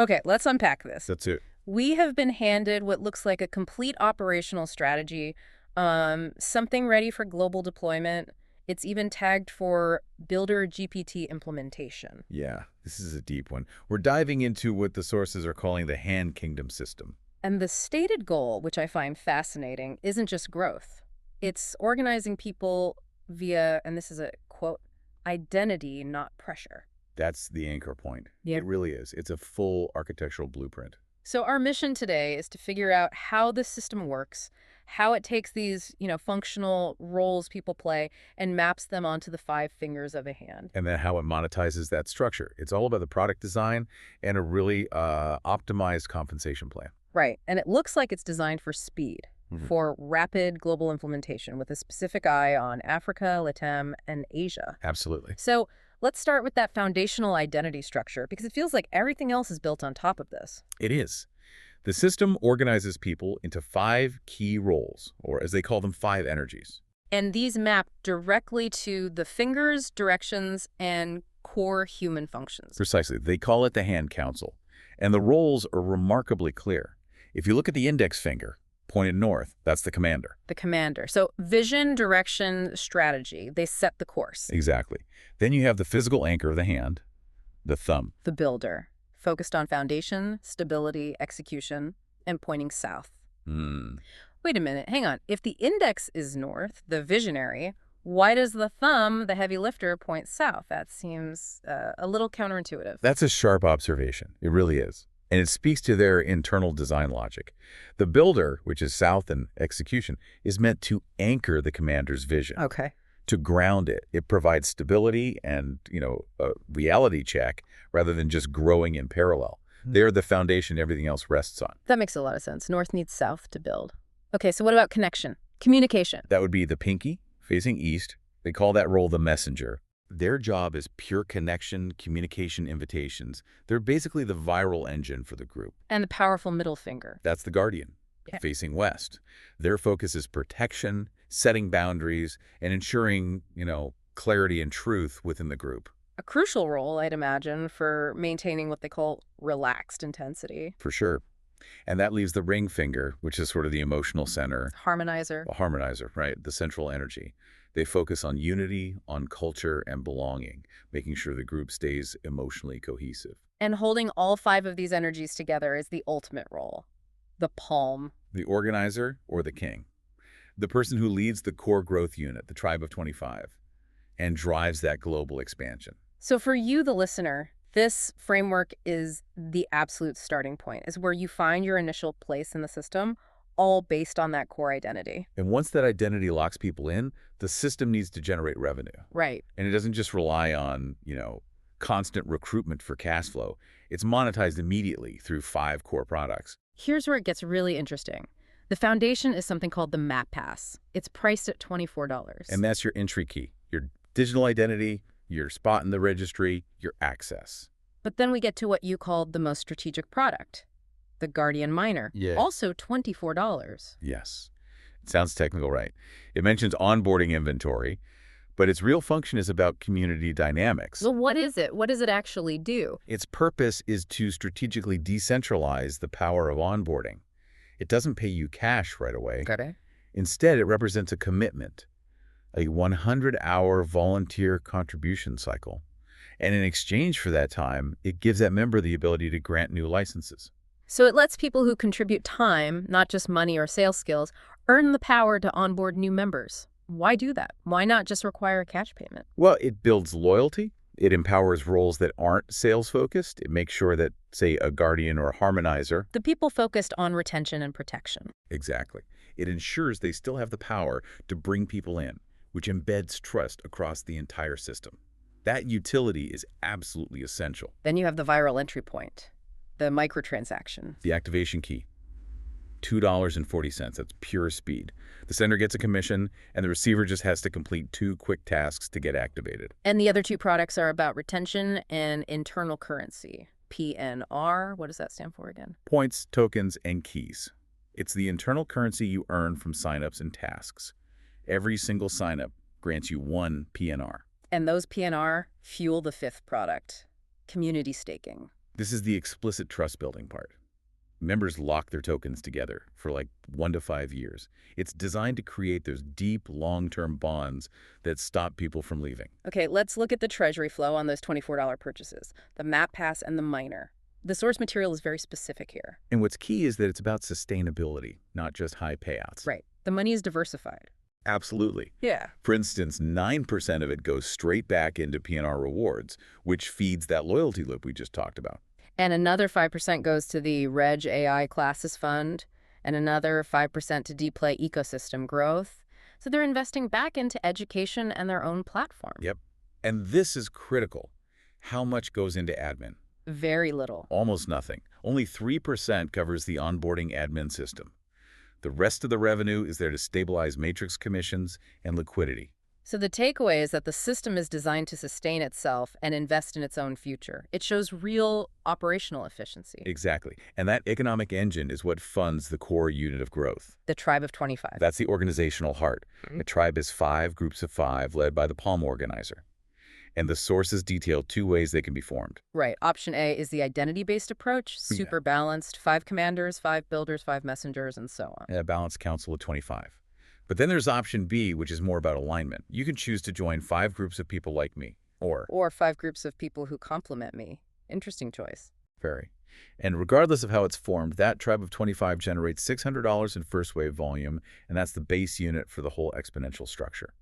Okay, let's unpack this. That's it. We have been handed what looks like a complete operational strategy, something ready for global deployment. It's even tagged for Builder GPT implementation. Yeah, this is a deep one. We're diving into what the sources are calling the Hand Kingdom system. And the stated goal, which I find fascinating, isn't just growth. It's organizing people via, and this is a quote, identity, not pressure. That's the anchor point. Yeah. It really is. It's a full architectural blueprint. So our mission today is to figure out how the system works, how it takes these, functional roles people play and maps them onto the five fingers of a hand. And then how it monetizes that structure. It's all about the product design and a really optimized compensation plan. Right. And it looks like it's designed for speed, for rapid global implementation with a specific eye on Africa, LATAM, and Asia. Absolutely. So let's start with that foundational identity structure because it feels like everything else is built on top of this. It is. The system organizes people into 5 key roles, or as they call them, 5 energies. And these map directly to the fingers, directions, and core human functions. Precisely. They call it the Hand Council. And the roles are remarkably clear. If you look at the index finger, pointed north, that's the commander. The commander. So vision, direction, strategy, they set the course. Exactly. Then you have the physical anchor of the hand, the thumb. The builder, focused on foundation, stability, execution, and pointing south. Wait a minute, hang on. If the index is north, the visionary, why does the thumb, the heavy lifter, point south? That seems a little counterintuitive. That's a sharp observation. It really is. And it speaks to their internal design logic. The builder, which is south and execution, is meant to anchor the commander's vision. Okay. To ground it. It provides stability and, a reality check rather than just growing in parallel. They're the foundation everything else rests on. That makes a lot of sense. North needs south to build. Okay, so what about connection? Communication. That would be the pinky facing east. They call that role the messenger. Their job is pure connection, communication invitations. They're basically the viral engine for the group. And the powerful middle finger. That's the guardian, facing west. Their focus is protection, setting boundaries, and ensuring, clarity and truth within the group. A crucial role, I'd imagine, for maintaining what they call relaxed intensity. For sure. And that leaves the ring finger, which is sort of the emotional center. Harmonizer. A harmonizer, right? The central energy. They focus on unity, on culture, and belonging, making sure the group stays emotionally cohesive. And holding all 5 of these energies together is the ultimate role. The palm. The organizer or the king. The person who leads the core growth unit, the tribe of 25, and drives that global expansion. So for you, the listener, this framework is the absolute starting point, is where you find your initial place in the system, all based on that core identity. And once that identity locks people in, the system needs to generate revenue. Right. And it doesn't just rely on, constant recruitment for cash flow. It's monetized immediately through 5 core products. Here's where it gets really interesting. The foundation is something called the Map Pass. It's priced at $24. And that's your entry key, your digital identity, your spot in the registry, your access. But then we get to what you called the most strategic product, the Guardian Miner. Yeah. Also $24. Yes. It sounds technical, right? It mentions onboarding inventory, but its real function is about community dynamics. Well, what is it? What does it actually do? Its purpose is to strategically decentralize the power of onboarding. It doesn't pay you cash right away. Okay. Instead, it represents a commitment, a 100-hour volunteer contribution cycle. And in exchange for that time, it gives that member the ability to grant new licenses. So it lets people who contribute time, not just money or sales skills, earn the power to onboard new members. Why do that? Why not just require a cash payment? Well, it builds loyalty. It empowers roles that aren't sales-focused. It makes sure that, say, a guardian or a harmonizer. The people focused on retention and protection. Exactly. It ensures they still have the power to bring people in, which embeds trust across the entire system. That utility is absolutely essential. Then you have the viral entry point, the microtransaction. The activation key, $2.40. That's pure speed. The sender gets a commission, and the receiver just has to complete 2 quick tasks to get activated. And the other 2 products are about retention and internal currency. PNR, what does that stand for again? Points, tokens, and keys. It's the internal currency you earn from signups and tasks. Every single signup grants you 1 PNR. And those PNR fuel the 5th product, community staking. This is the explicit trust building part. Members lock their tokens together for like 1 to 5 years. It's designed to create those deep, long-term bonds that stop people from leaving. Okay, let's look at the treasury flow on those $24 purchases, the map pass and the miner. The source material is very specific here. And what's key is that it's about sustainability, not just high payouts. Right. The money is diversified. Absolutely. Yeah. For instance, 9% of it goes straight back into P&R rewards, which feeds that loyalty loop we just talked about. And another 5% goes to the Reg AI Classes Fund, and another 5% to Dplay ecosystem growth. So they're investing back into education and their own platform. Yep. And this is critical. How much goes into admin? Very little. Almost nothing. Only 3% covers the onboarding admin system. The rest of the revenue is there to stabilize matrix commissions and liquidity. So the takeaway is that the system is designed to sustain itself and invest in its own future. It shows real operational efficiency. Exactly. And that economic engine is what funds the core unit of growth. The Tribe of 25. That's the organizational heart. A tribe is 5 groups of 5 led by the palm organizer. And the sources detail 2 ways they can be formed. Right. Option A is the identity-based approach, super balanced, 5 commanders, 5 builders, 5 messengers, and so on. A balanced council of 25. But then there's option B, which is more about alignment. You can choose to join 5 groups of people like me, or 5 groups of people who complement me. Interesting choice. Very. And regardless of how it's formed, that tribe of 25 generates $600 in first wave volume, and that's the base unit for the whole exponential structure.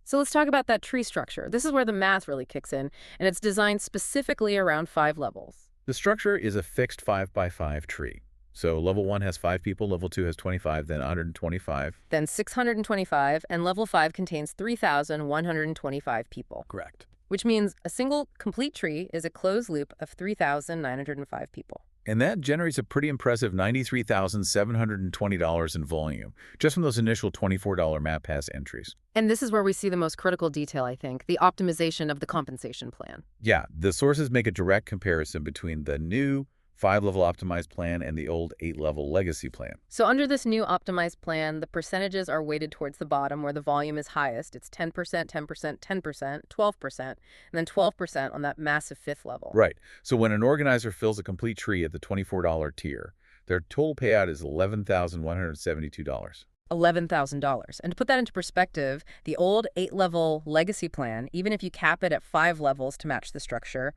So let's talk about that tree structure. This is where the math really kicks in, and it's designed specifically around 5 levels. The structure is a fixed 5x5 tree. So level 1 has 5 people, level 2 has 25, then 125. Then 625, and level 5 contains 3,125 people. Correct. Which means a single complete tree is a closed loop of 3,905 people. And that generates a pretty impressive $93,720 in volume, just from those initial $24 map pass entries. And this is where we see the most critical detail, I think, the optimization of the compensation plan. Yeah, the sources make a direct comparison between the new 5-level optimized plan and the old 8-level legacy plan. So under this new optimized plan, the percentages are weighted towards the bottom where the volume is highest. It's 10%, 10%, 10%, 12%, and then 12% on that massive 5th level. Right. So when an organizer fills a complete tree at the $24 tier, their total payout is $11,172. $11,000. And to put that into perspective, the old 8-level legacy plan, even if you cap it at 5 levels to match the structure,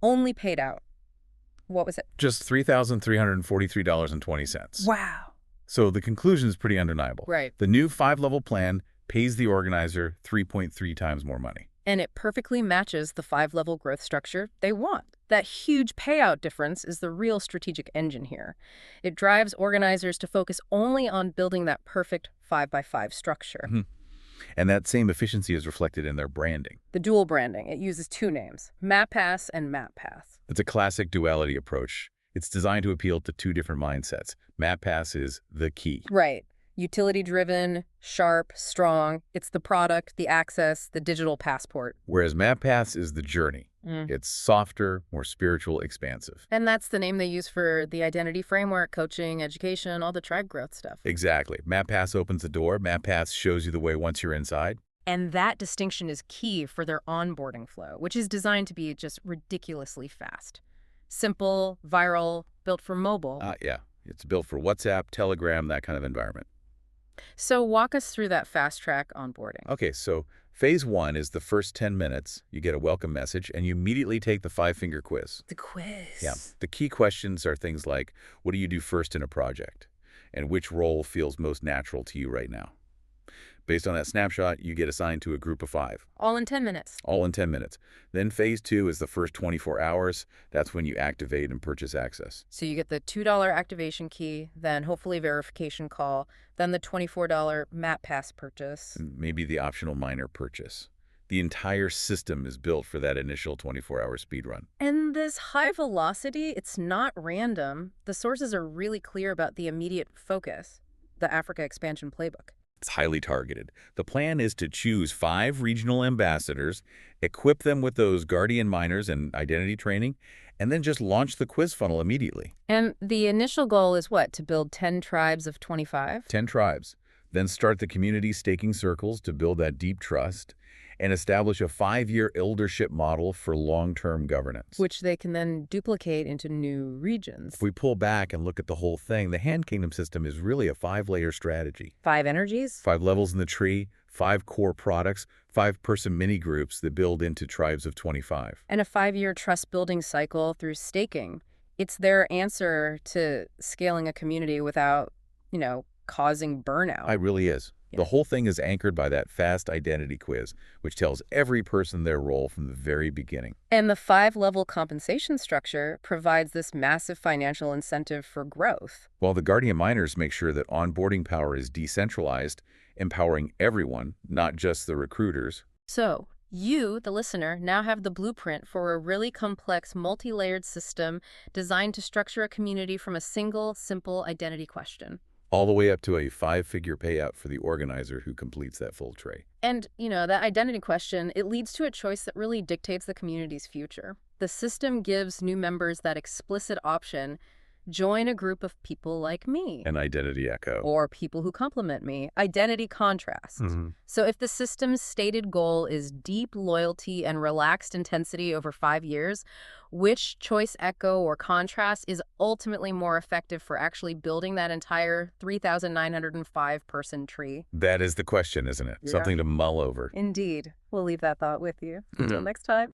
only paid out, what was it? Just $3,343.20. Wow. So the conclusion is pretty undeniable. Right. The new 5-level plan pays the organizer 3.3 times more money. And it perfectly matches the 5-level growth structure they want. That huge payout difference is the real strategic engine here. It drives organizers to focus only on building that perfect 5x5 structure. Mm-hmm. And that same efficiency is reflected in their branding. The dual branding. It uses 2 names, MapPass and MapPath. It's a classic duality approach. It's designed to appeal to 2 different mindsets. MapPass is the key. Right. Utility-driven, sharp, strong. It's the product, the access, the digital passport. Whereas MapPass is the journey. It's softer, more spiritual, expansive. And that's the name they use for the identity framework, coaching, education, all the tribe growth stuff. Exactly. MapPass opens the door. MapPass shows you the way once you're inside. And that distinction is key for their onboarding flow, which is designed to be just ridiculously fast. Simple, viral, built for mobile. Yeah. It's built for WhatsApp, Telegram, that kind of environment. So walk us through that fast-track onboarding. Okay, so phase 1 is the first 10 minutes. You get a welcome message, and you immediately take the 5-finger quiz. The quiz. Yeah. The key questions are things like, what do you do first in a project? And which role feels most natural to you right now? Based on that snapshot, you get assigned to a group of 5. All in 10 minutes. All in 10 minutes. Then phase 2 is the first 24 hours. That's when you activate and purchase access. So you get the $2 activation key, then hopefully verification call, then the $24 map pass purchase. Maybe the optional minor purchase. The entire system is built for that initial 24-hour speed run. And this high velocity, it's not random. The sources are really clear about the immediate focus, the Africa expansion playbook. It's highly targeted. The plan is to choose 5 regional ambassadors, equip them with those guardian miners and identity training, and then just launch the quiz funnel immediately. And the initial goal is what? To build 10 tribes of 25? 10 tribes. Then start the community staking circles to build that deep trust. and establish a 5-year eldership model for long-term governance. Which they can then duplicate into new regions. If we pull back and look at the whole thing, the Hand Kingdom system is really a 5-layer strategy. 5 energies? 5 levels in the tree, 5 core products, 5-person mini-groups that build into tribes of 25. And a 5-year trust-building cycle through staking. It's their answer to scaling a community without, causing burnout. It really is. Yeah. The whole thing is anchored by that fast identity quiz, which tells every person their role from the very beginning. And the 5-level compensation structure provides this massive financial incentive for growth. While the Guardian miners make sure that onboarding power is decentralized, empowering everyone, not just the recruiters. So, you, the listener, now have the blueprint for a really complex, multi-layered system designed to structure a community from a single, simple identity question. All the way up to a 5-figure payout for the organizer who completes that full tray. And, that identity question, it leads to a choice that really dictates the community's future. The system gives new members that explicit option: join a group of people like me. An identity echo. Or people who complement me. Identity contrast. So if the system's stated goal is deep loyalty and relaxed intensity over 5 years, which choice echo or contrast is ultimately more effective for actually building that entire 3,905-person tree? That is the question, isn't it? Yeah. Something to mull over. Indeed. We'll leave that thought with you. Until next time.